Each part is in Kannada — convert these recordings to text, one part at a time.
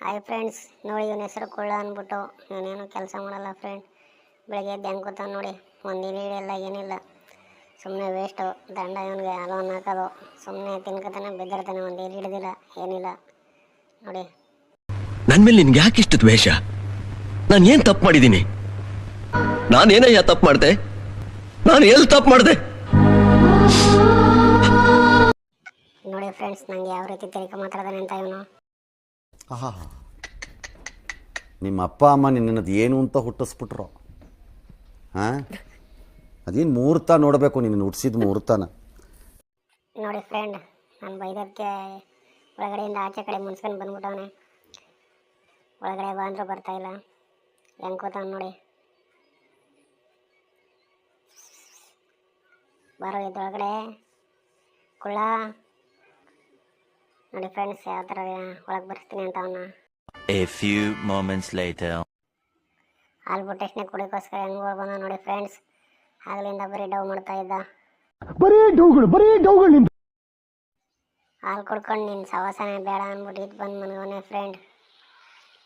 ಹಾಯ್ ಫ್ರೆಂಡ್ಸ್, ನೋಡಿ ಇವನ ಹೆಸರು ಕೊಳ್ಳ ಅಂದ್ಬಿಟ್ಟು ಇವನೇನು ಕೆಲಸ ಮಾಡಲ್ಲ ಫ್ರೆಂಡ್. ಬೆಳಗ್ಗೆ ಎದ್ದು ಹೆಂಗೆ ಕೂತಾನೆ ನೋಡಿ, ಒಂದು ಇಲಿಯಲ್ಲ ಏನಿಲ್ಲ, ಸುಮ್ಮನೆ ವೇಸ್ಟು. ದಂಡ ಇವನಿಗೆ ಅಲೋನ್ ಹಾಕೋದು, ಸುಮ್ಮನೆ ತಿನ್ಕೋತಾನೆ ಬಿದ್ದಿರ್ತಾನೆ, ಒಂದು ಇಲಿ ಹಿಡಿದಿಲ್ಲ ಏನಿಲ್ಲ ನೋಡಿ. ನನ್ನ ಮೇಲೆ ನಿನ್ಗೆ ಯಾಕೆ ಇಷ್ಟು ದ್ವೇಷ? ನಾನು ಏನು ತಪ್ಪು ಮಾಡಿದ್ದೀನಿ? ನಾನೇನಯ್ಯ ತಪ್ಪು ಮಾಡಿದೆ? ನಾನು ಎಲ್ಲಿ ತಪ್ಪು ಮಾಡಿದೆ? ನೋಡಿ ಫ್ರೆಂಡ್ಸ್, ನನಗೆ ಯಾವ ರೀತಿ ತಿರುಗಿ ಮಾತಾಡ್ತಾನೆ ಅಂತ ಇವನು. ಆಹಾ, ನಿಮ್ಮ ಅಪ್ಪ ಅಮ್ಮ ನಿನ್ನದು ಏನು ಅಂತ ಹುಟ್ಟಿಸ್ಬಿಟ್ರು. ಹಾಂ, ಅದೇನು ಮುಹೂರ್ತ ನೋಡಬೇಕು, ನಿನ್ನ ಹುಟ್ಟಿಸಿದ ಮುಹೂರ್ತನ. ನೋಡಿ ಫ್ರೆಂಡ್, ನಾನು ಬೈದಕ್ಕೆ ಒಳಗಡೆಯಿಂದ ಆಚೆ ಕಡೆ ಮುನ್ಸ್ಕೊಂಡು ಬಂದ್ಬಿಟ್ಟವನೆ. ಒಳಗಡೆ ಬಂದರೂ ಬರ್ತಾಯಿಲ್ಲ, ಹೆಂಗೆ ಕೂತಾವ ನೋಡಿ. ಬರೋ ಇದ್ರೊಳಗಡೆ ಕುಳ್ಳ. ನೋಡಿ ಫ್ರೆಂಡ್ಸ್, ಯಾವ ಥರ ಒಳಗೆ ಬರ್ತೀನಿ ಅಂತ ಅವನ್ನ. A few moments later. ಹಾಲು ಟೆಸ್ಟ್ನಾಗ ಕುಡಿಯೋಕ್ಕೋಸ್ಕರ ಹೆಂಗೆ ಬಂದ ನೋಡಿ ಫ್ರೆಂಡ್ಸ್. ಆಗ್ಲಿಂದ ಬರೀ ಡವ್ ಮಾಡ್ತಾ ಇದ್ದ. ಹಾಲು ಕುಡ್ಕೊಂಡು ನಿನ್ನ ಸವಾಸನೆ ಬೇಡ ಅಂದ್ಬಿಟ್ಟು ಇದು ಬಂದು ಮನ್ಗವನೆ ಫ್ರೆಂಡ್.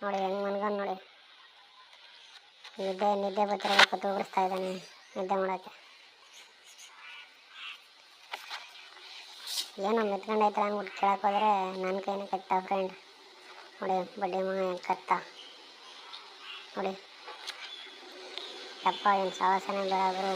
ನೋಡಿ ಹೆಂಗೆ ಮನ್ಗನ್ ನೋಡಿ. ನಿದ್ದೆ ಬರ್ತಿರೋ ತೂಗಿಸ್ತಾ ಇದ್ದಾನೆ ನಿದ್ದೆ ಮಾಡೋಕ್ಕೆ. ಏನೋ ಮೆತ್ಕೊಂಡೈತೆ ಅಂದ್ಬಿಟ್ಟು ಕೇಳಕ್ಕೆ ಹೋದರೆ ನನ್ನ ಕೈನ ಕಟ್ಟ ಫ್ರೆಂಡ್. ನೋಡಿ ಬಡ್ಡಿ ಮಗ ಕತ್ತ ನೋಡಿ. ಯಪ್ಪ ಏನು ಸವಾಸನೆ ಬೇಡ ಗುರು.